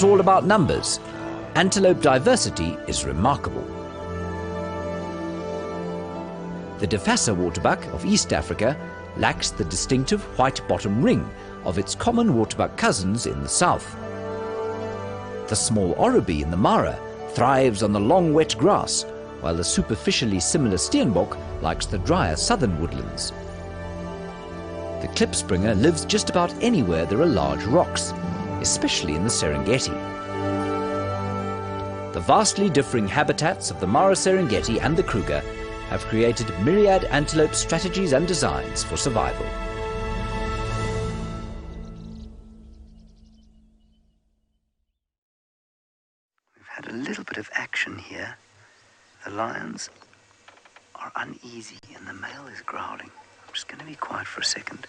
all about numbers. Antelope diversity is remarkable. The Defassa waterbuck of East Africa lacks the distinctive white bottom ring of its common waterbuck cousins in the south. The small oribi in the Mara thrives on the long wet grass, while the superficially similar steenbok likes the drier southern woodlands. The klipspringer lives just about anywhere there are large rocks, especially in the Serengeti. The vastly differing habitats of the Mara Serengeti and the Kruger have created myriad antelope strategies and designs for survival. We've had a little bit of action here. The lions are uneasy and the male is growling. I'm just going to be quiet for a second.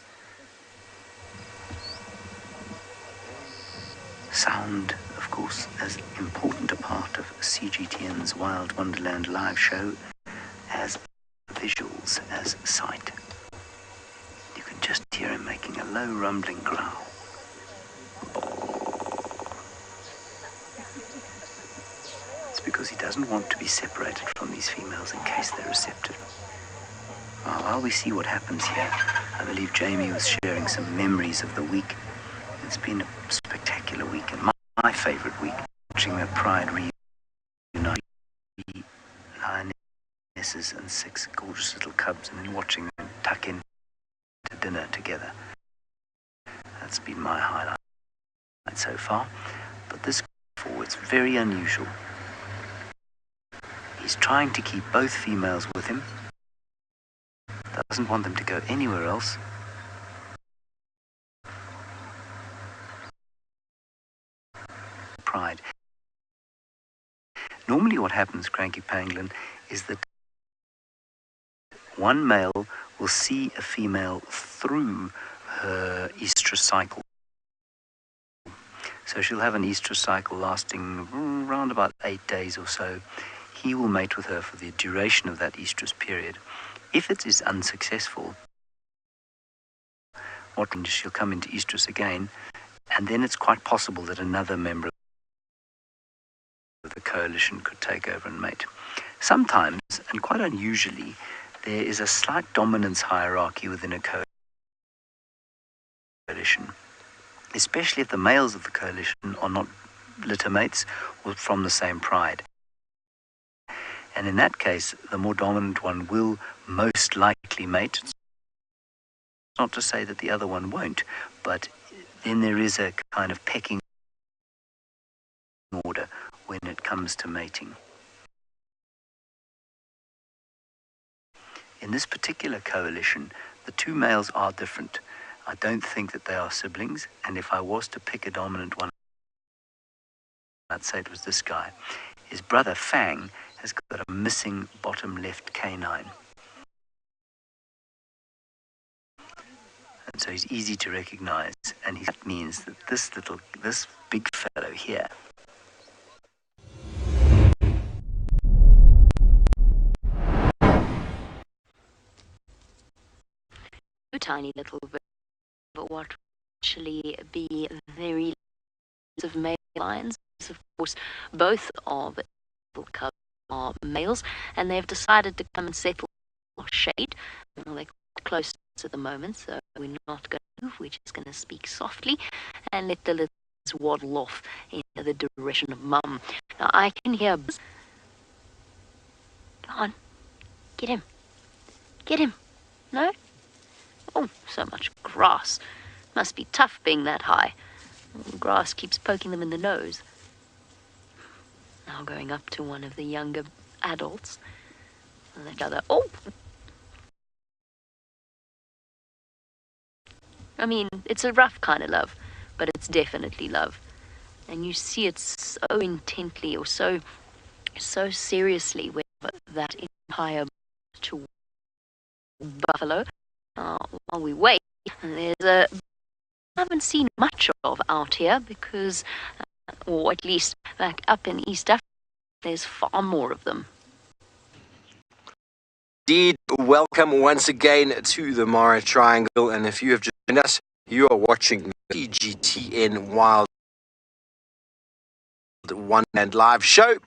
Sound, of course, as important a part of CGTN's Wild Wonderland live show as visuals, as sight. You can just hear him making a low rumbling growl. It's because he doesn't want to be separated from these females in case they're receptive. While we see what happens here, I believe Jamie was sharing some memories of the week. It's been a spectacular week, and my favourite week, watching that pride reunite lionesses and 6 gorgeous little cubs, and then watching them tuck in to dinner together. That's been my highlight so far. But this forward's very unusual. He's trying to keep both females with him. Doesn't want them to go anywhere else. Pride. Normally what happens, Cranky Pangolin, is that one male will see a female through her estrous cycle. So she'll have an estrous cycle lasting around about 8 days or so. He will mate with her for the duration of that estrous period. If it is unsuccessful, she'll come into estrus again, and then it's quite possible that another member of the coalition could take over and mate. Sometimes, and quite unusually, there is a slight dominance hierarchy within a coalition, especially if the males of the coalition are not litter mates or from the same pride. And in that case, the more dominant one will most likely mate. It's not to say that the other one won't, but then there is a kind of pecking order when it comes to mating. In this particular coalition, the 2 males are different. I don't think that they are siblings, and if I was to pick a dominant one, I'd say it was this guy. His brother Fang has got a missing bottom left canine. And so he's easy to recognize, and that means that this big fellow here tiny little bit, but what would actually be very of male lions. Of course, both of the little cubs are males, and they've decided to come and settle shade. Well, they're close at the moment, so we're not going to move. We're just going to speak softly and let the little waddle off in the direction of Mum. Now I can hear. Come on, get him, get him. No. Oh, so much grass. Must be tough being that high. The grass keeps poking them in the nose. Now going up to one of the younger adults. And the other, oh! I mean, it's a rough kind of love, but it's definitely love. And you see it so intently or so seriously with that entire to buffalo. While we wait, there's I haven't seen much of out here because, or at least back up in East Africa, there's far more of them. Indeed, welcome once again to the Mara Triangle, and if you have joined us, you are watching CGTN Wild One-Man Live show.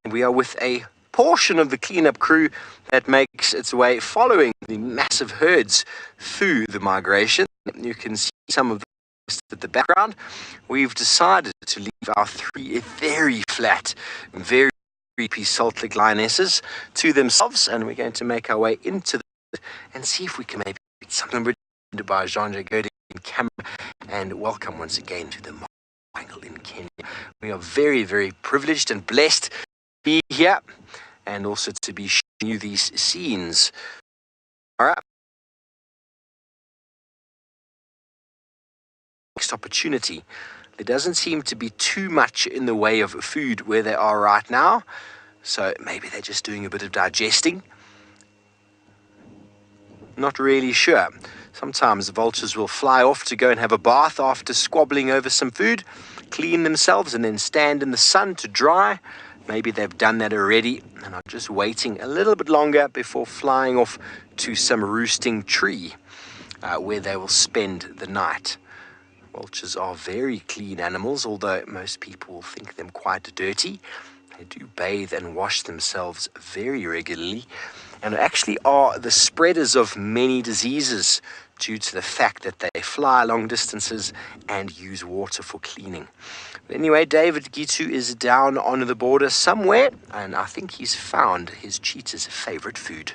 And we are with a portion of the cleanup crew that makes its way following the massive herds through the migration. You can see some of the at the background. We've decided to leave our three very flat, very creepy salt lick lionesses to themselves, and we're going to make our way into the and see if we can maybe get something written by Jean-Jacques Godin in camera. And welcome once again to the Triangle in Kenya. We are very, very privileged and blessed to be here and also to be showing you these scenes. All right. Next opportunity. There doesn't seem to be too much in the way of food where they are right now. So maybe they're just doing a bit of digesting. Not really sure. Sometimes the vultures will fly off to go and have a bath after squabbling over some food, clean themselves and then stand in the sun to dry. Maybe they've done that already and are just waiting a little bit longer before flying off to some roosting tree where they will spend the night. Vultures are very clean animals, although most people think them quite dirty. They do bathe and wash themselves very regularly and actually are the spreaders of many diseases due to the fact that they fly long distances and use water for cleaning. But anyway, David Gitu is down on the border somewhere, and I think he's found his cheetah's favorite food.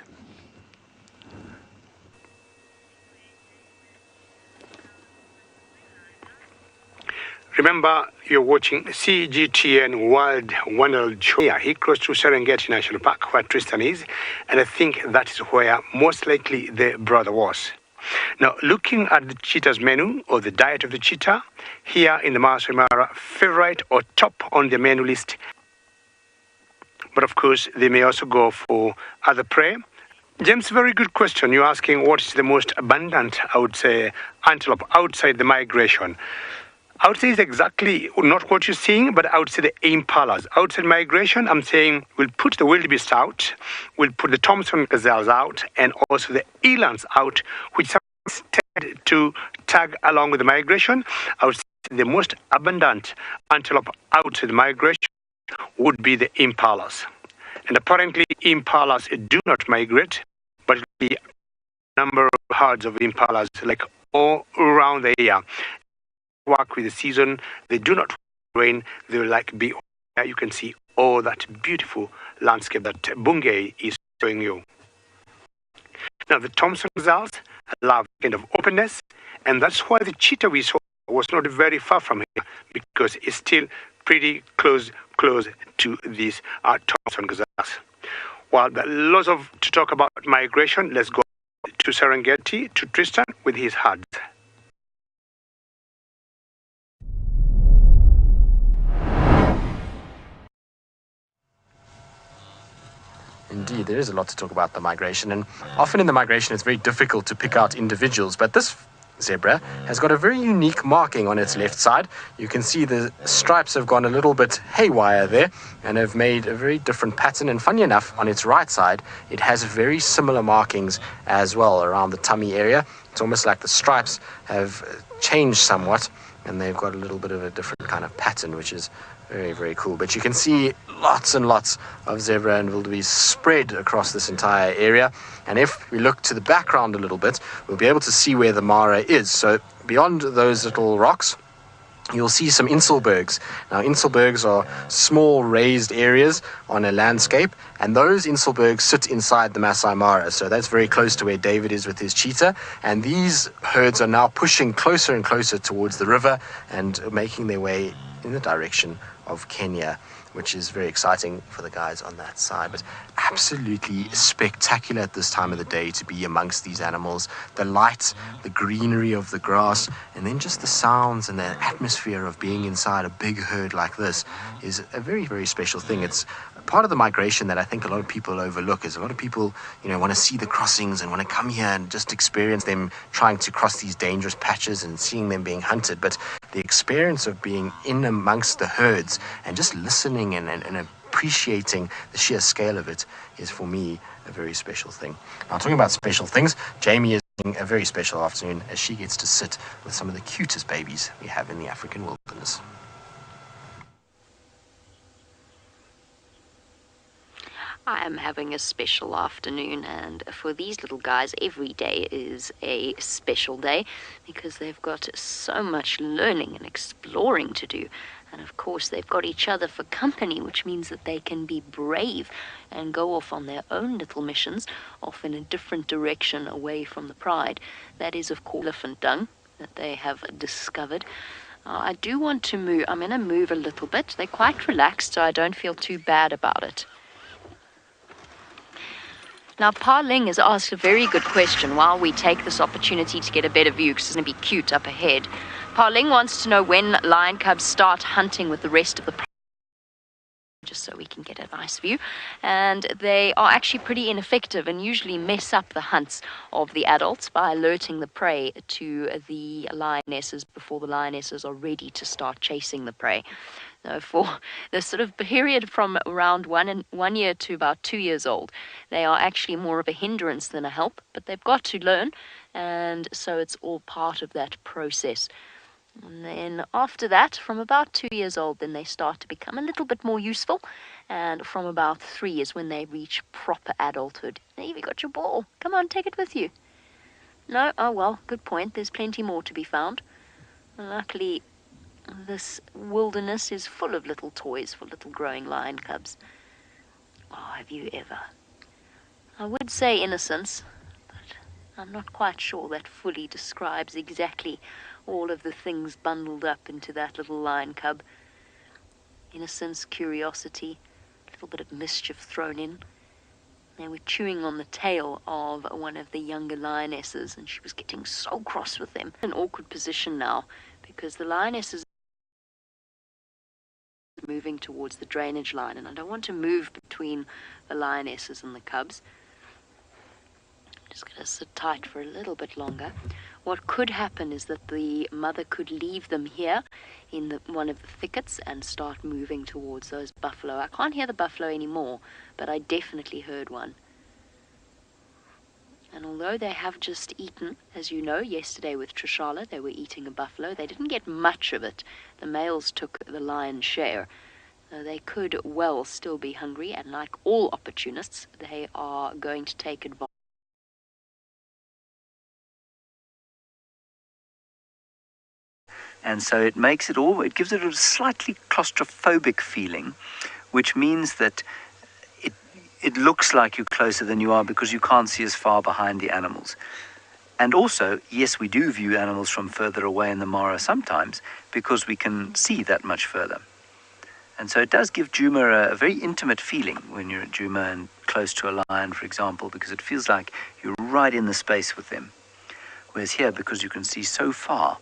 Remember, you're watching CGTN World Wonderland Show. Yeah, he crossed through Serengeti National Park, where Tristan is, and I think that is where most likely the brother was. Now, looking at the cheetah's menu, or the diet of the cheetah, here in the Maasai Mara, favorite or top on the menu list. But of course, they may also go for other prey. James, very good question. You're asking what is the most abundant, I would say, antelope outside the migration. I would say it's exactly not what you're seeing, but I would say the impalas. Outside migration, I'm saying we'll put the wildebeest out, we'll put the Thompson gazelles out, and also the elands out, which sometimes tend to tag along with the migration. I would say the most abundant antelope outside the migration would be the impalas. And apparently, impalas do not migrate, but the number of herds of impalas, like all around the area, work with the season. They do not rain. They will like be there. You can see all that beautiful landscape that Bungay is showing you. Now the Thompson gazelles love kind of openness, and that's why the cheetah we saw was not very far from here, because it's still pretty close to these Thompson gazelles. Well, there are lots to talk about migration. Let's go to Serengeti, to Tristan with his herds. Indeed, there is a lot to talk about the migration, and often in the migration it's very difficult to pick out individuals, but this zebra has got a very unique marking on its left side. You can see the stripes have gone a little bit haywire there and have made a very different pattern, and funny enough, on its right side it has very similar markings as well around the tummy area. It's almost like the stripes have changed somewhat and they've got a little bit of a different kind of pattern, which is very, very cool. But you can see lots and lots of zebra and wildebeest spread across this entire area. And if we look to the background a little bit, we'll be able to see where the Mara is. So beyond those little rocks, you'll see some inselbergs. Now, inselbergs are small raised areas on a landscape, and those inselbergs sit inside the Maasai Mara. So that's very close to where David is with his cheetah. And these herds are now pushing closer and closer towards the river and making their way in the direction of Kenya, which is very exciting for the guys on that side. But absolutely spectacular at this time of the day to be amongst these animals. The light, the greenery of the grass, and then just the sounds and the atmosphere of being inside a big herd like this is a very, very special thing. It's part of the migration that I think a lot of people overlook. Is a lot of people, want to see the crossings and want to come here and just experience them trying to cross these dangerous patches and seeing them being hunted. But the experience of being in amongst the herds and just listening and appreciating the sheer scale of it is, for me, a very special thing. Now, talking about special things, Jamie is having a very special afternoon as she gets to sit with some of the cutest babies we have in the African wilderness. I am having a special afternoon, and for these little guys, every day is a special day because they've got so much learning and exploring to do. And of course, they've got each other for company, which means that they can be brave and go off on their own little missions, off in a different direction away from the pride. That is, of course, elephant dung that they have discovered. I do want to move. I'm going to move a little bit. They're quite relaxed, so I don't feel too bad about it. Now, Pa Ling has asked a very good question while we take this opportunity to get a better view, because it's going to be cute up ahead. Pa Ling wants to know when lion cubs start hunting with the rest of the pride, just so we can get a nice view. And they are actually pretty ineffective and usually mess up the hunts of the adults by alerting the prey to the lionesses before the lionesses are ready to start chasing the prey. For the sort of period from around 1 year to about 2 years old, they are actually more of a hindrance than a help, but they've got to learn, and so it's all part of that process. And then after that, from about 2 years old, then they start to become a little bit more useful, and from about 3 is when they reach proper adulthood. Now you've got your ball. Come on, take it with you. No? Oh well, good point. There's plenty more to be found. And luckily, this wilderness is full of little toys for little growing lion cubs. Oh, have you ever? I would say innocence, but I'm not quite sure that fully describes exactly all of the things bundled up into that little lion cub. Innocence, curiosity, a little bit of mischief thrown in. They were chewing on the tail of one of the younger lionesses, and she was getting so cross with them. An awkward position now, because the lionesses moving towards the drainage line, and I don't want to move between the lionesses and the cubs. I'm just going to sit tight for a little bit longer. What could happen is that the mother could leave them here in one of the thickets and start moving towards those buffalo. I can't hear the buffalo anymore, but I definitely heard one. And although they have just eaten, as you know, yesterday with Trishala, they were eating a buffalo. They didn't get much of it. The males took the lion's share. They could well still be hungry, and like all opportunists, they are going to take advantage. And so it makes it all, it gives it a slightly claustrophobic feeling, which means that it looks like you're closer than you are because you can't see as far behind the animals. And also, yes, we do view animals from further away in the Mara sometimes because we can see that much further. And so it does give Djuma a very intimate feeling when you're at Djuma and close to a lion, for example, because it feels like you're right in the space with them. Whereas here, because you can see so far,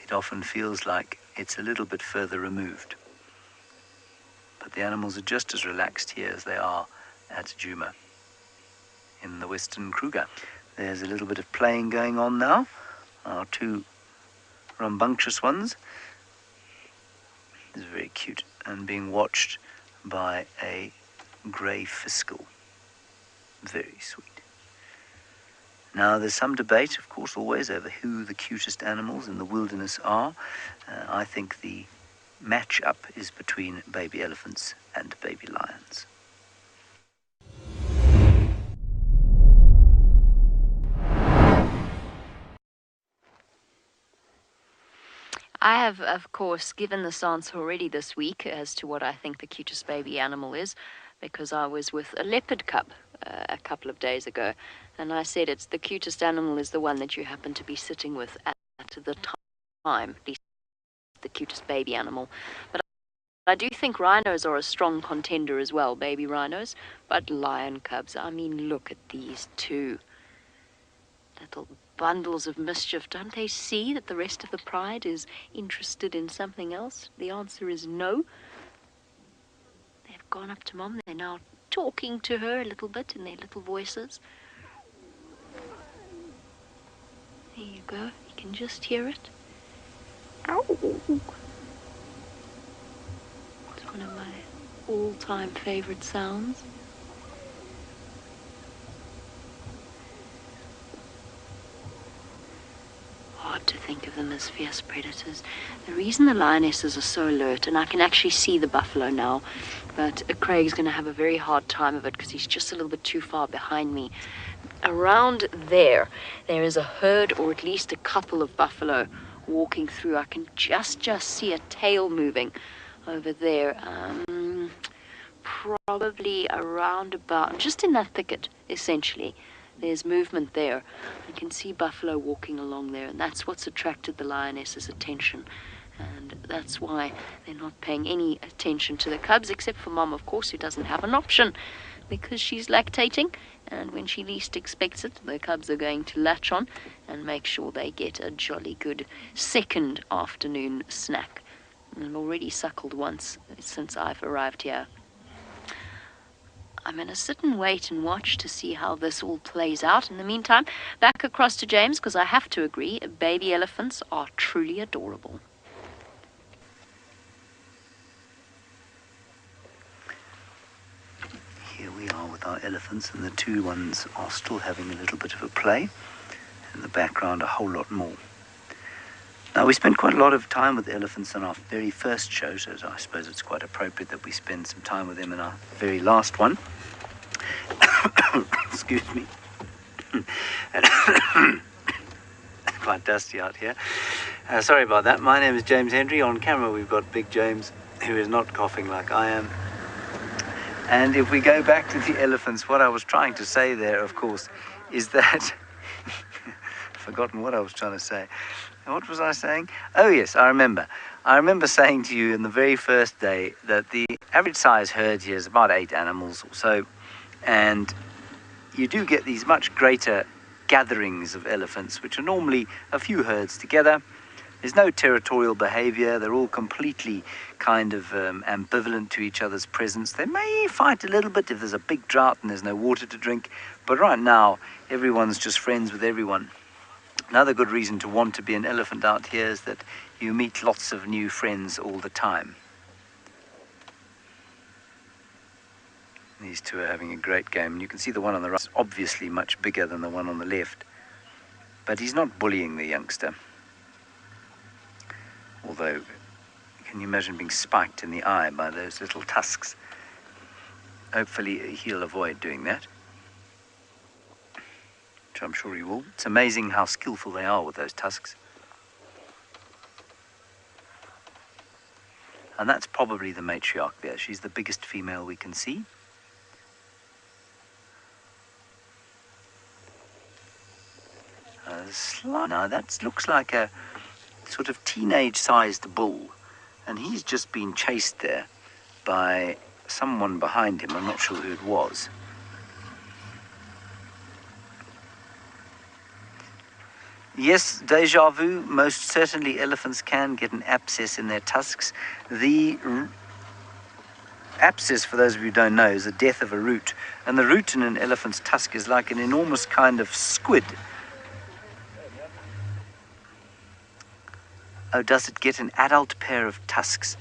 it often feels like it's a little bit further removed. But the animals are just as relaxed here as they are at Djuma in the Western Kruger. There's a little bit of playing going on now. Our two rambunctious ones. This is very cute and being watched by a grey fiscal. Very sweet. Now there's some debate, of course, always over who the cutest animals in the wilderness are. I think the match-up is between baby elephants and baby lions. I have, of course, given this answer already this week as to what I think the cutest baby animal is, because I was with a leopard cub a couple of days ago, and I said it's the cutest animal is the one that you happen to be sitting with at the time, at least the cutest baby animal. But I do think rhinos are a strong contender as well, baby rhinos, but lion cubs, I mean, look at these two. Little bundles of mischief. Don't they see that the rest of the pride is interested in something else? The answer is no. They've gone up to Mom. They're now talking to her a little bit in their little voices. There you go. You can just hear it. Ow! It's one of my all-time favorite sounds. Hard to think of them as fierce predators. The reason the lionesses are so alert, and I can actually see the buffalo now, but Craig's going to have a very hard time of it because he's just a little bit too far behind me. Around there is a herd, or at least a couple of buffalo walking through. I can just see a tail moving over there. Probably around about, just in that thicket, essentially. There's movement there. You can see buffalo walking along there, and that's what's attracted the lioness's attention. And that's why they're not paying any attention to the cubs, except for Mom, of course, who doesn't have an option because she's lactating. And when she least expects it, the cubs are going to latch on and make sure they get a jolly good second afternoon snack. I've already suckled once since I've arrived here. I'm going to sit and wait and watch to see how this all plays out. In the meantime, back across to James, because I have to agree, baby elephants are truly adorable. Here we are with our elephants, and the two ones are still having a little bit of a play. In the background, a whole lot more. Now, we spent quite a lot of time with elephants on our very first show, so I suppose it's quite appropriate that we spend some time with them in our very last one. Excuse me. Quite dusty out here. Sorry about that. My name is James Hendry. On camera, we've got Big James, who is not coughing like I am. And if we go back to the elephants, what I was trying to say there, of course, is that... I've forgotten what I was trying to say. What was I saying? Oh, yes, I remember. I remember saying to you in the very first day that the average size herd here is about 8 animals or so. And you do get these much greater gatherings of elephants, which are normally a few herds together. There's no territorial behavior. They're all completely kind of ambivalent to each other's presence. They may fight a little bit if there's a big drought and there's no water to drink. But right now, everyone's just friends with everyone. Another good reason to want to be an elephant out here is that you meet lots of new friends all the time. These two are having a great game, and you can see the one on the right is obviously much bigger than the one on the left. But he's not bullying the youngster. Although, can you imagine being spiked in the eye by those little tusks? Hopefully he'll avoid doing that, which I'm sure he will. It's amazing how skillful they are with those tusks. And that's probably the matriarch there. She's the biggest female we can see. Now that looks like a sort of teenage-sized bull, and he's just been chased there by someone behind him. I'm not sure who it was. Yes, déjà vu, most certainly elephants can get an abscess in their tusks. The abscess, for those of you who don't know, is the death of a root, and the root in an elephant's tusk is like an enormous kind of squid. Oh, does it get an adult pair of tusks?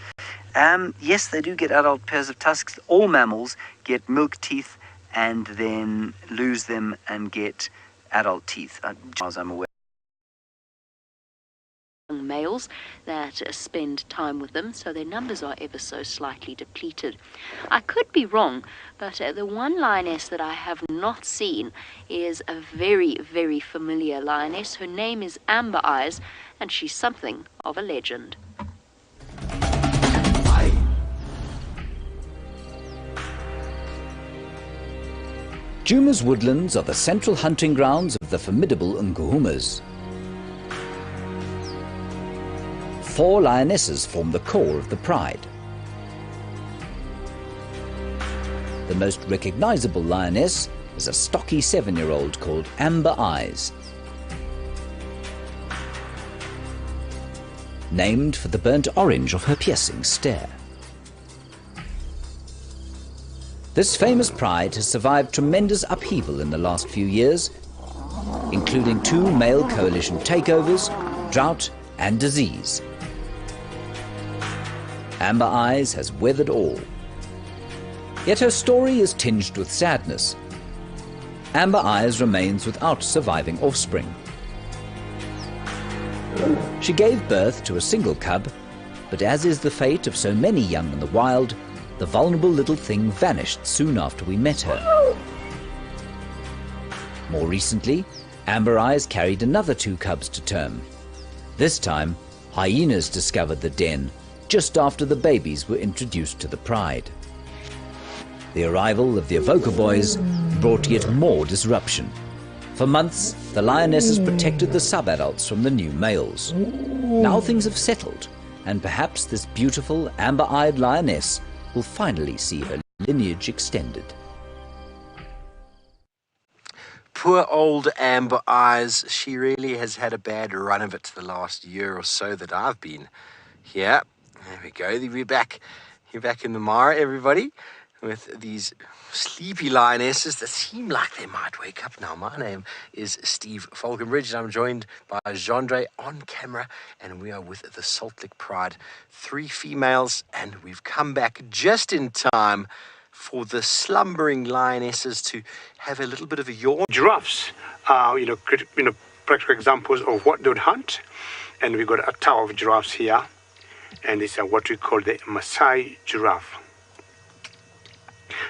Yes, they do get adult pairs of tusks. All mammals get milk teeth and then lose them and get adult teeth, as I'm aware. Males that spend time with them, so their numbers are ever so slightly depleted. I could be wrong, but the one lioness that I have not seen is a very, very familiar lioness. Her name is Amber Eyes, and she's something of a legend. Djuma's woodlands are the central hunting grounds of the formidable Nguhumas. 4 lionesses form the core of the pride. The most recognizable lioness is a stocky 7-year-old called Amber Eyes, named for the burnt orange of her piercing stare. This famous pride has survived tremendous upheaval in the last few years, including 2 male coalition takeovers, drought and disease. Amber Eyes has weathered all. Yet her story is tinged with sadness. Amber Eyes remains without surviving offspring. She gave birth to a single cub, but as is the fate of so many young in the wild, the vulnerable little thing vanished soon after we met her. More recently, Amber Eyes carried another 2 cubs to term. This time, hyenas discovered the den just after the babies were introduced to the pride. The arrival of the Avoca boys brought yet more disruption. For months, the lionesses protected the sub-adults from the new males. Now things have settled, and perhaps this beautiful amber-eyed lioness will finally see her lineage extended. Poor old Amber Eyes. She really has had a bad run of it the last year or so that I've been here. There we go. We're back. You're back in the Mara, everybody, with these sleepy lionesses that seem like they might wake up now. My name is Steve Falconbridge, and I'm joined by Jandre on camera, and we are with the Salt Lick Pride. 3 females, and we've come back just in time for the slumbering lionesses to have a little bit of a yawn. Giraffes are, practical examples of what they would hunt. And we've got a tower of giraffes here. And it's what we call the Maasai giraffe.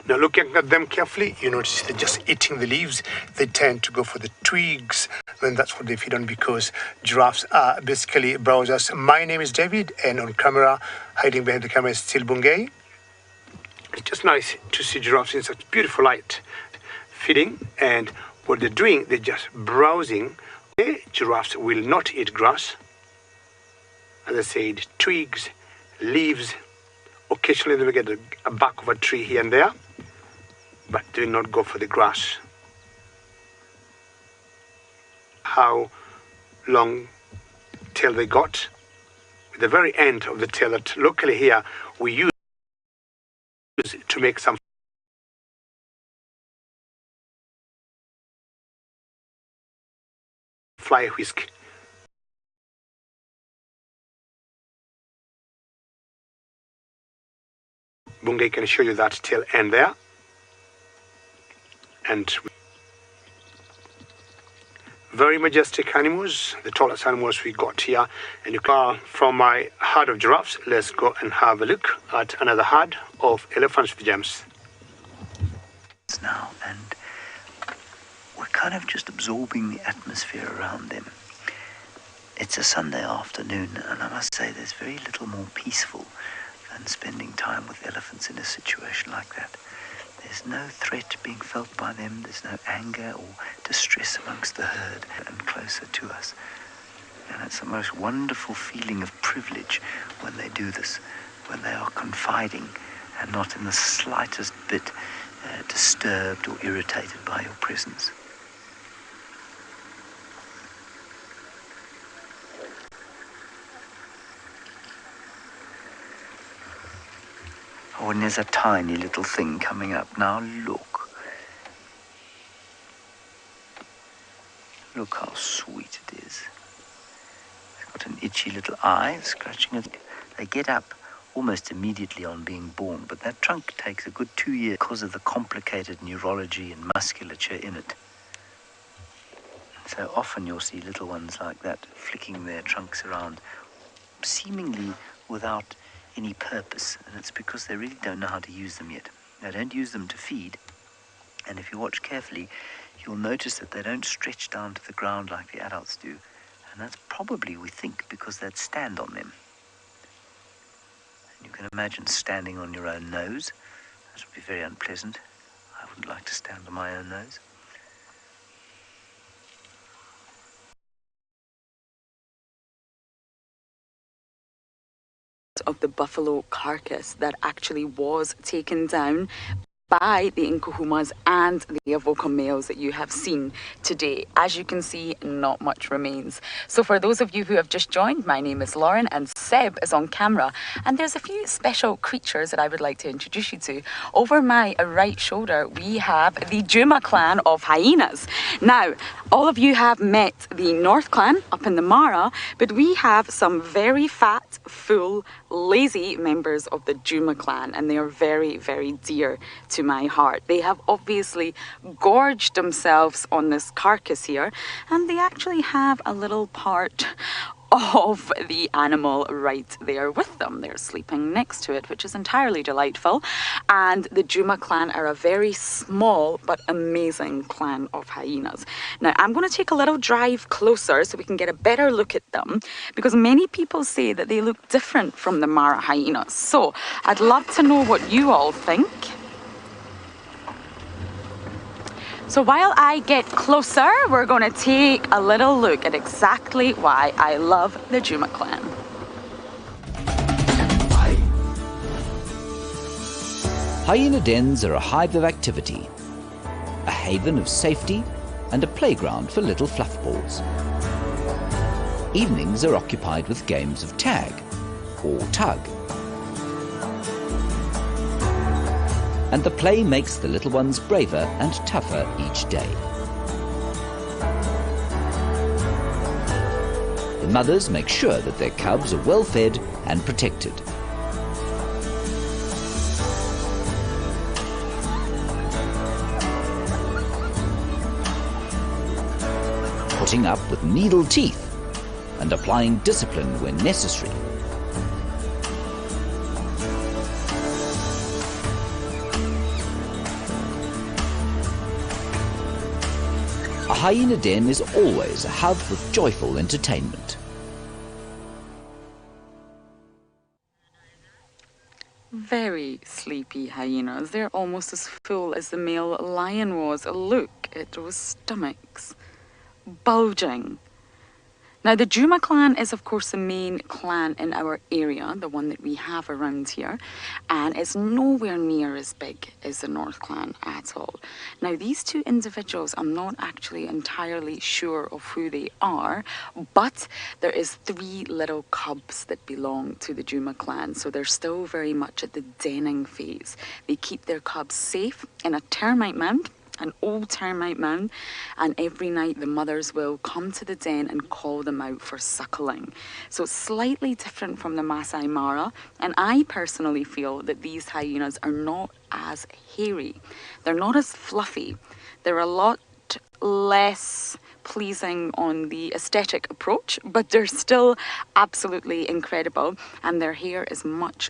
Now, looking at them carefully, you notice they're just eating the leaves. They tend to go for the twigs, and that's what they feed on, because giraffes are basically browsers. My name is David, and on camera, hiding behind the camera is still Bungay. It's just nice to see giraffes in such beautiful light feeding, and what they're doing, they're just browsing. Giraffes will not eat grass. As I said, twigs, leaves. Occasionally they will get a bark of a tree here and there, but they will not go for the grass. How long tail they got? At the very end of the tail that locally here we use to make some fly whisk. Bungay can show you that tail end there. And very majestic animals, the tallest animals we got here. And you can, from my herd of giraffes, let's go and have a look at another herd of elephants with gems. Now, and we're kind of just absorbing the atmosphere around them. It's a Sunday afternoon, and I must say there's very little more peaceful than spending time with elephants in a situation like that. There's no threat being felt by them, there's no anger or distress amongst the herd and closer to us. And it's the most wonderful feeling of privilege when they do this, when they are confiding and not in the slightest bit disturbed or irritated by your presence. Oh, and there's a tiny little thing coming up now. Look. Look how sweet it is. It's got an itchy little eye, scratching it. They get up almost immediately on being born, but that trunk takes a good 2 years because of the complicated neurology and musculature in it. So often you'll see little ones like that flicking their trunks around, seemingly without any purpose, and it's because they really don't know how to use them yet. They don't use them to feed, and if you watch carefully, you'll notice that they don't stretch down to the ground like the adults do, and that's probably, we think, because they'd stand on them. And you can imagine standing on your own nose. That would be very unpleasant. I wouldn't like to stand on my own nose. Of the buffalo carcass that actually was taken down by the Nkuhumas and the Avoca males that you have seen today. As you can see, not much remains. So for those of you who have just joined, my name is Lauren and Seb is on camera, and there's a few special creatures that I would like to introduce you to. Over my right shoulder we have the Djuma clan of hyenas. Now, all of you have met the North clan up in the Mara, but we have some very fat, full, lazy members of the Djuma clan, and they are very, very dear to my heart. They have obviously gorged themselves on this carcass here, and they actually have a little part of the animal right there with them. They're sleeping next to it, which is entirely delightful. And the Juma clan are a very small but amazing clan of hyenas. Now, I'm going to take a little drive closer so we can get a better look at them, because many people say that they look different from the Mara hyenas. So I'd love to know what you all think. So while I get closer, we're going to take a little look at exactly why I love the Juma clan. Hyena dens are a hive of activity, a haven of safety, and a playground for little fluffballs. Evenings are occupied with games of tag or tug. And the play makes the little ones braver and tougher each day. The mothers make sure that their cubs are well fed and protected. Putting up with needle teeth and applying discipline when necessary. A hyena den is always a hub with joyful entertainment. Very sleepy hyenas. They're almost as full as the male lion was. Look at those stomachs, bulging. Now, the Juma clan is, of course, the main clan in our area, the one that we have around here, and it's nowhere near as big as the North clan at all. Now, these two individuals, I'm not actually entirely sure of who they are, but there is 3 little cubs that belong to the Juma clan, so they're still very much at the denning phase. They keep their cubs safe in a termite mound, an old termite mound, and every night the mothers will come to the den and call them out for suckling. So it's slightly different from the Maasai Mara, and I personally feel that these hyenas are not as hairy. They're not as fluffy. They're a lot less pleasing on the aesthetic approach, but they're still absolutely incredible, and their hair is much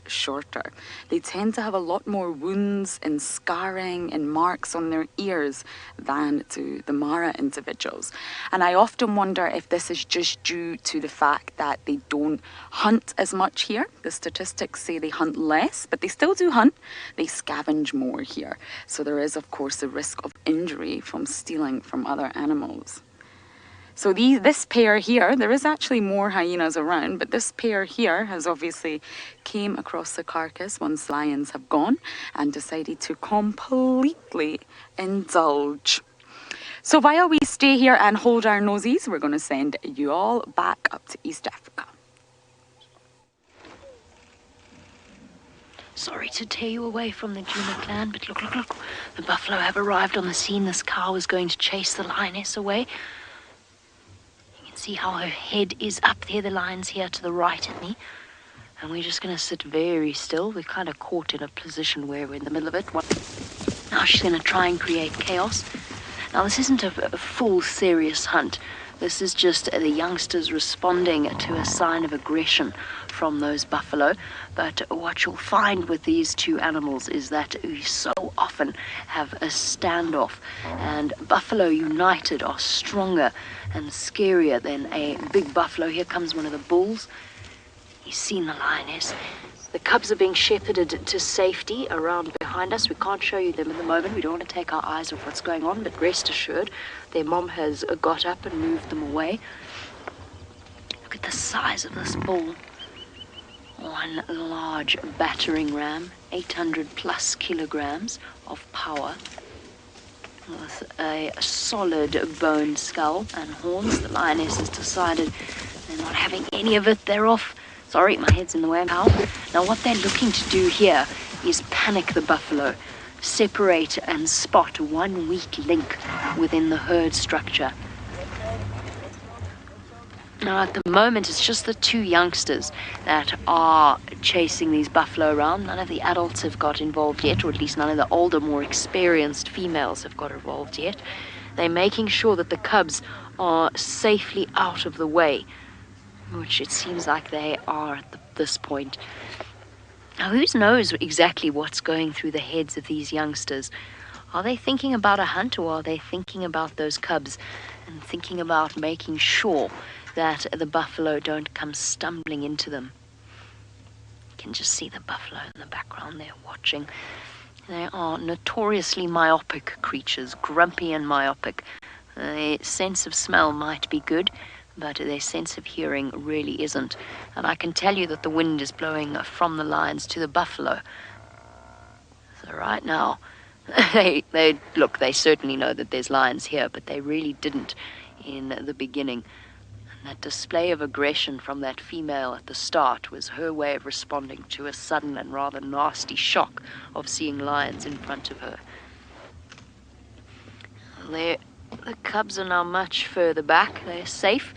shorter. They tend to have a lot more wounds and scarring and marks on their ears than do the Mara individuals, and I often wonder if this is just due to the fact that they don't hunt as much here. The statistics say they hunt less, but they still do hunt. They scavenge more here, so there is of course the risk of injury from stealing from other animals. So this pair here, there is actually more hyenas around, but this pair here has obviously came across the carcass once lions have gone and decided to completely indulge. So while we stay here and hold our noses, we're going to send you all back up to East Africa. Sorry to tear you away from the Juma clan, but look. The buffalo have arrived on the scene. This cow is going to chase the lioness away. You can see how her head is up there. The lion's here to the right of me. And we're just going to sit very still. We're kind of caught in a position where we're in the middle of it. Now she's going to try and create chaos. Now this isn't a full serious hunt. This is just the youngsters responding to a sign of aggression from those buffalo. But what you'll find with these two animals is that we so often have a standoff, and buffalo united are stronger and scarier than a big buffalo. Here comes one of the bulls. He's seen the lioness. The cubs are being shepherded to safety around behind us. We can't show you them at the moment. We don't want to take our eyes off what's going on, but rest assured, their mom has got up and moved them away. Look at the size of this bull. One large battering ram, 800 plus kilograms of power, with a solid bone skull and horns. The lioness has decided they're not having any of it. They're off. Sorry, my head's in the way. Now what they're looking to do here is panic the buffalo, separate and spot one weak link within the herd structure. Now at the moment it's just the two youngsters that are chasing these buffalo around. None of the adults have got involved yet, or at least none of the older, more experienced females have got involved yet. They're making sure that the cubs are safely out of the way. which it seems like they are at this point. Now, who knows exactly what's going through the heads of these youngsters? Are they thinking about a hunt, or are they thinking about those cubs and thinking about making sure that the buffalo don't come stumbling into them? You can just see the buffalo in the background there watching. They are notoriously myopic creatures, grumpy and myopic. Their sense of smell might be good, but their sense of hearing really isn't. And I can tell you that the wind is blowing from the lions to the buffalo. So right now, they certainly know that there's lions here, but they really didn't in the beginning. And that display of aggression from that female at the start was her way of responding to a sudden and rather nasty shock of seeing lions in front of her. The cubs are now much further back. They're safe.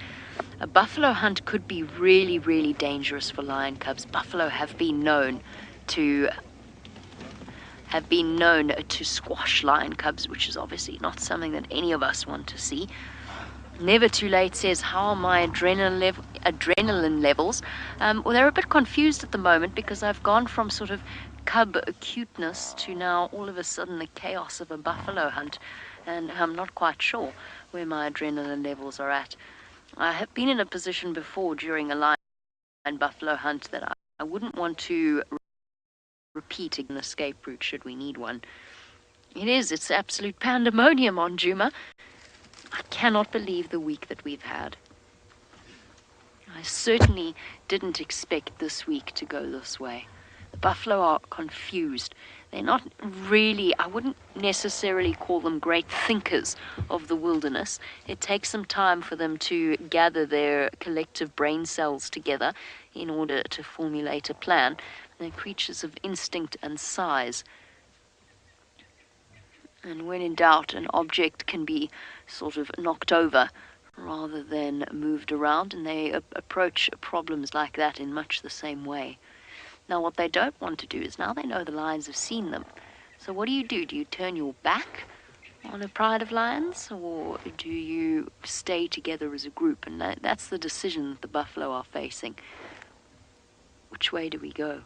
A buffalo hunt could be really, really dangerous for lion cubs. Buffalo have been known to squash lion cubs, which is obviously not something that any of us want to see. Never Too Late says, how are my adrenaline levels? Well, they're a bit confused at the moment because I've gone from sort of cub cuteness to now all of a sudden the chaos of a buffalo hunt, and I'm not quite sure where my adrenaline levels are at. I have been in a position before during a lion buffalo hunt that I wouldn't want to repeat an escape route should we need one. It's absolute pandemonium on Djuma. I cannot believe the week that we've had. I certainly didn't expect this week to go this way. The buffalo are confused. They're not really, I wouldn't necessarily call them great thinkers of the wilderness. It takes some time for them to gather their collective brain cells together in order to formulate a plan. They're creatures of instinct and size. And when in doubt, an object can be sort of knocked over rather than moved around, and they approach problems like that in much the same way. Now, what they don't want to do is, now they know the lions have seen them. So what do? Do you turn your back on a pride of lions, or do you stay together as a group? And that's the decision that the buffalo are facing. Which way do we go?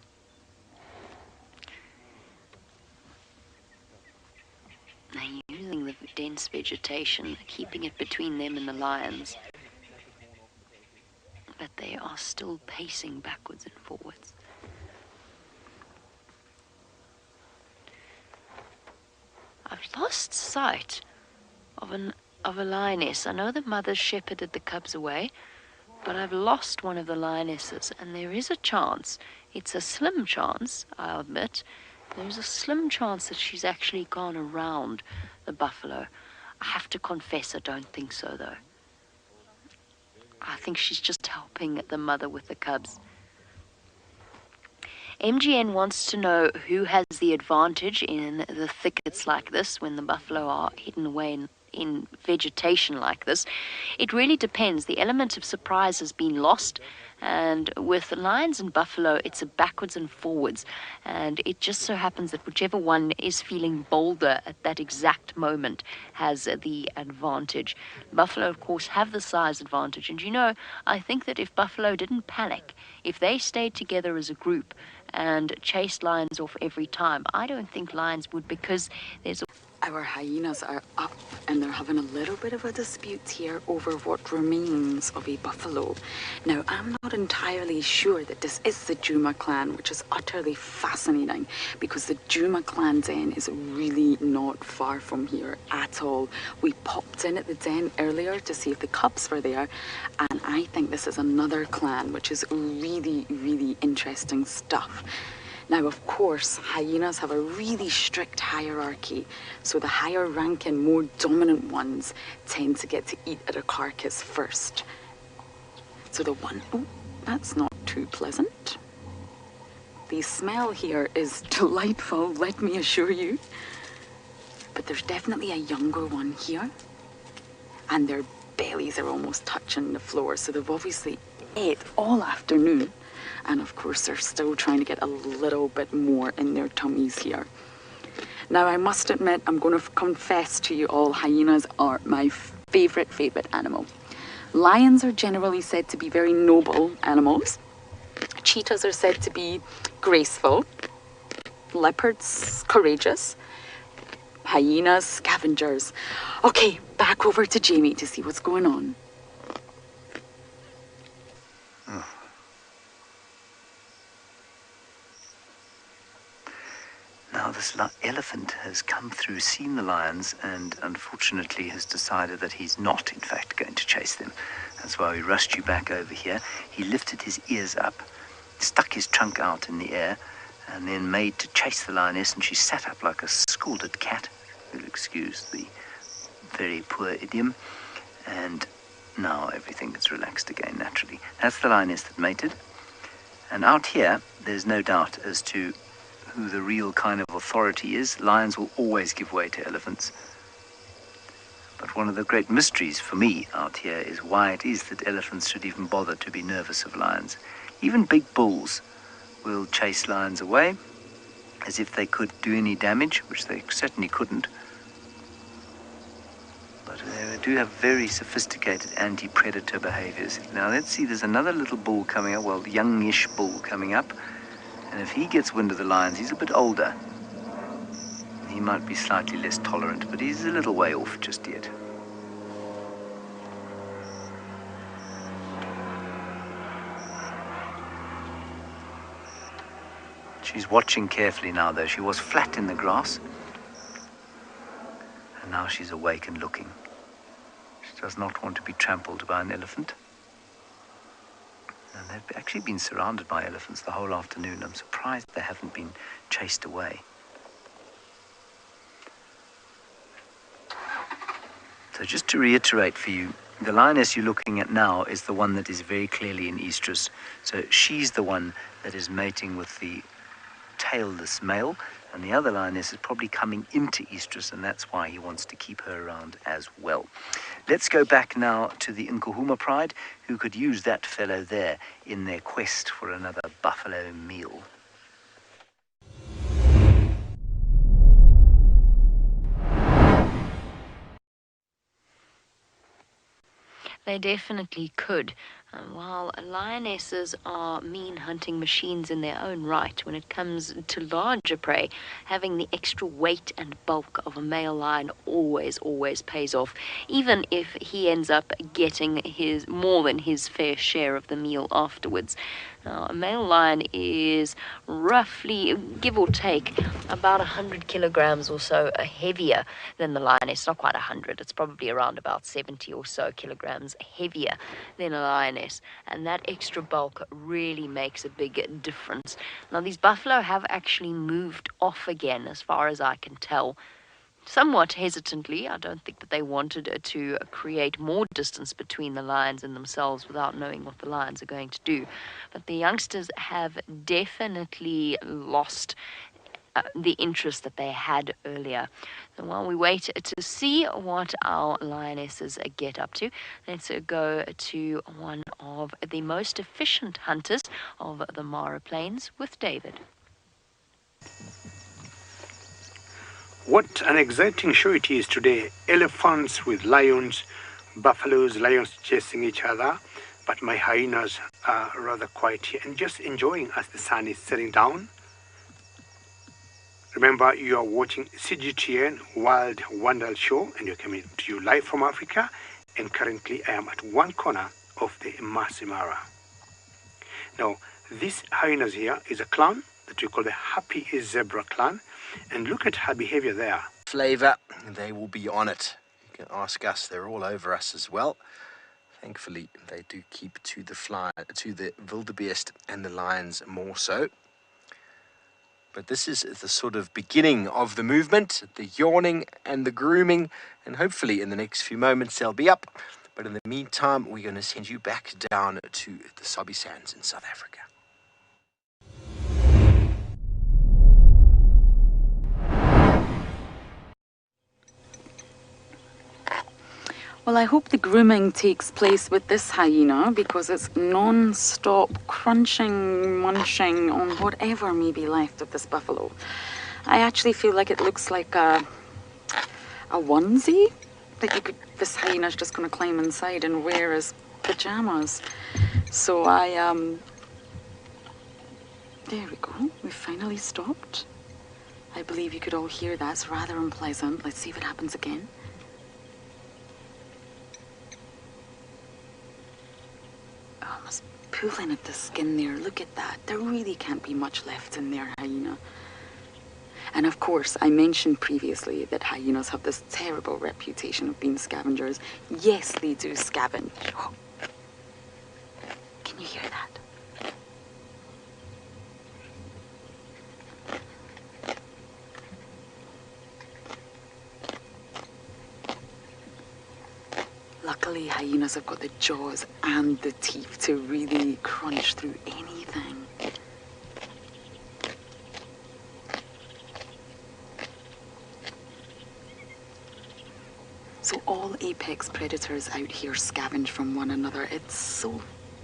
They're using the dense vegetation, keeping it between them and the lions. But they are still pacing backwards and forwards. I've lost sight of a lioness. I know the mother shepherded the cubs away, but I've lost one of the lionesses, and there is a chance, it's a slim chance, I'll admit, there's a slim chance that she's actually gone around the buffalo. I have to confess, I don't think so, though. I think she's just helping the mother with the cubs. MGN wants to know who has the advantage in the thickets like this when the buffalo are hidden away in vegetation like this. It really depends. The element of surprise has been lost, and with lions and buffalo, it's a backwards and forwards, and it just so happens that whichever one is feeling bolder at that exact moment has the advantage. Buffalo, of course, have the size advantage, and I think that if buffalo didn't panic, if they stayed together as a group and chased lions off every time, I don't think lions would, because there's Our hyenas are up, and they're having a little bit of a dispute here over what remains of a buffalo. Now, I'm not entirely sure that this is the Djuma clan, which is utterly fascinating, because the Djuma clan den is really not far from here at all. We popped in at the den earlier to see if the cubs were there, and I think this is another clan, which is really, really interesting stuff. Now, of course, hyenas have a really strict hierarchy, so the higher ranking, more dominant ones tend to get to eat at a carcass first. So oh, that's not too pleasant. The smell here is delightful, let me assure you. But there's definitely a younger one here, and their bellies are almost touching the floor, so they've obviously ate all afternoon. And of course, they're still trying to get a little bit more in their tummies here. Now, I must admit, I'm going to confess to you all, hyenas are my favorite animal. Lions are generally said to be very noble animals. Cheetahs are said to be graceful. Leopards, courageous. Hyenas, scavengers. Okay, back over to Jamie to see what's going on. Now this elephant has come through, seen the lions, and unfortunately has decided that he's not, in fact, going to chase them. That's why we rushed you back over here. He lifted his ears up, stuck his trunk out in the air, and then made to chase the lioness, and she sat up like a scalded cat. You'll excuse the very poor idiom. And now everything is relaxed again, naturally. That's the lioness that mated. And out here, there's no doubt as to who the real kind of authority is. Lions will always give way to elephants. But one of the great mysteries for me out here is why it is that elephants should even bother to be nervous of lions. Even big bulls will chase lions away as if they could do any damage, which they certainly couldn't. But they do have very sophisticated anti-predator behaviors. Now let's see, there's another little bull coming up, well, youngish bull coming up. And if he gets wind of the lions, he's a bit older. He might be slightly less tolerant, but he's a little way off just yet. She's watching carefully now, though. She was flat in the grass. And now she's awake and looking. She does not want to be trampled by an elephant. And they've actually been surrounded by elephants the whole afternoon. I'm surprised they haven't been chased away. So just to reiterate for you, the lioness you're looking at now is the one that is very clearly in estrus. So she's the one that is mating with the tailless male, and the other lioness is probably coming into estrus, and that's why he wants to keep her around as well. Let's go back now to the Nkuhuma pride, who could use that fellow there in their quest for another buffalo meal. They definitely could. While lionesses are mean hunting machines in their own right, when it comes to larger prey, having the extra weight and bulk of a male lion always pays off, even if he ends up getting more than his fair share of the meal afterwards. Now, a male lion is roughly, give or take, about 100 kilograms or so heavier than the lioness. Not quite 100, it's probably around about 70 or so kilograms heavier than a lioness. And that extra bulk really makes a big difference. Now, these buffalo have actually moved off again, as far as I can tell. Somewhat hesitantly. I don't think that they wanted to create more distance between the lions and themselves without knowing what the lions are going to do. But the youngsters have definitely lost the interest that they had earlier. So while we wait to see what our lionesses get up to, let's go to one of the most efficient hunters of the Mara Plains with David. What an exciting show it is today. Elephants with lions, buffaloes, lions chasing each other. But my hyenas are rather quiet here and just enjoying as the sun is setting down. Remember, you are watching CGTN Wild Wonder Show, and you're coming to you live from Africa. And currently I am at one corner of the Maasai Mara. Now, this hyenas here is a clan that we call the Happy Zebra clan. And look at her behavior there. Flavor, they will be on it. You can ask us, they're all over us as well. Thankfully, they do keep to the wildebeest and the lions more so. But this is the sort of beginning of the movement, the yawning and the grooming, and hopefully in the next few moments they'll be up. But in the meantime, we're going to send you back down to the Sabi Sands in South Africa. Well, I hope the grooming takes place with this hyena, because it's non-stop crunching, munching on whatever may be left of this buffalo. I actually feel like it looks like a onesie. that this hyena's just going to climb inside and wear his pajamas. So there we go. We finally stopped. I believe you could all hear that. It's rather unpleasant. Let's see if it happens again. Oh, I was pulling at the skin there. Look at that. There really can't be much left in there, hyena. And of course, I mentioned previously that hyenas have this terrible reputation of being scavengers. Yes, they do scavenge. Oh. Can you hear that? Luckily, hyenas have got the jaws and the teeth to really crunch through anything. So all apex predators out here scavenge from one another. It's so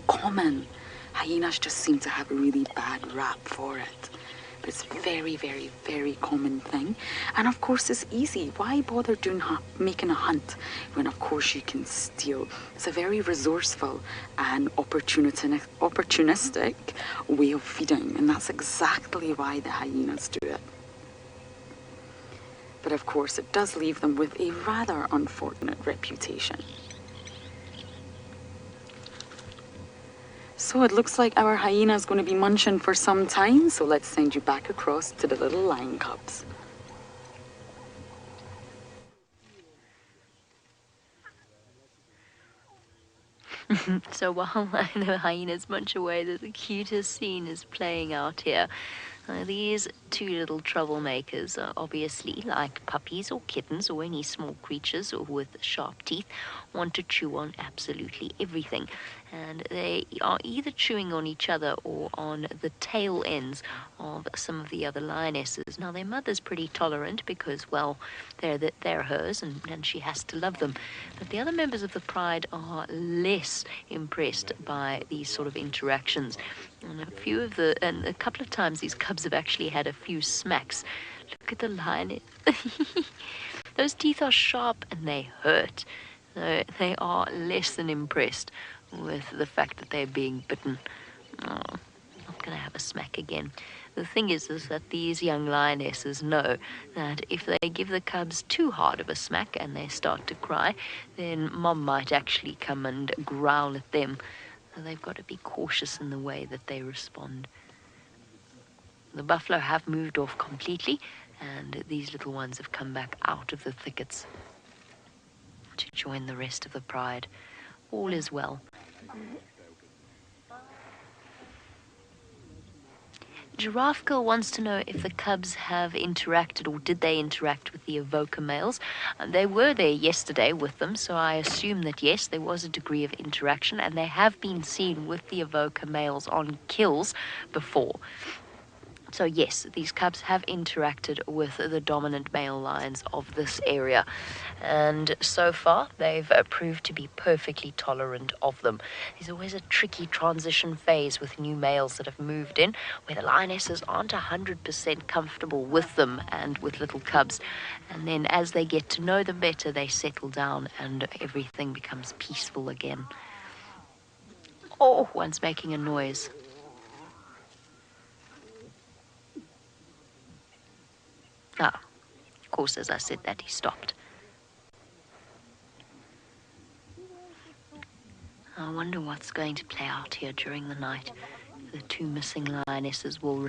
common. Hyenas just seem to have a really bad rap for it. But it's a very, very, very common thing. And of course it's easy. Why bother making a hunt when of course you can steal? It's a very resourceful and opportunistic way of feeding. And that's exactly why the hyenas do it. But of course, it does leave them with a rather unfortunate reputation. So it looks like our hyena is going to be munching for some time, so let's send you back across to the little lion cubs. So while the hyenas munch away, the cutest scene is playing out here. These two little troublemakers are obviously, like puppies or kittens or any small creatures with sharp teeth, want to chew on absolutely everything. And they are either chewing on each other or on the tail ends of some of the other lionesses. Now, their mother's pretty tolerant because, well, they're hers and she has to love them. But the other members of the pride are less impressed by these sort of interactions. And a couple of times these cubs have actually had a few smacks. Look at the lioness. Those teeth are sharp and they hurt. They are less than impressed with the fact that they're being bitten. Oh, not going to have a smack again. The thing is that these young lionesses know that if they give the cubs too hard of a smack and they start to cry, then mom might actually come and growl at them. So they've got to be cautious in the way that they respond. The buffalo have moved off completely, and these little ones have come back out of the thickets to join the rest of the pride. All is well. Giraffe Girl wants to know if the cubs have interacted, or did they interact with the Avoca males. They were there yesterday with them, so I assume that yes, there was a degree of interaction, and they have been seen with the Avoca males on kills before. So yes, these cubs have interacted with the dominant male lions of this area. And so far, they've proved to be perfectly tolerant of them. There's always a tricky transition phase with new males that have moved in, where the lionesses aren't 100% comfortable with them and with little cubs. And then as they get to know them better, they settle down and everything becomes peaceful again. Oh, one's making a noise. Ah, of course, as I said that, he stopped. I wonder what's going to play out here during the night. The two missing lionesses will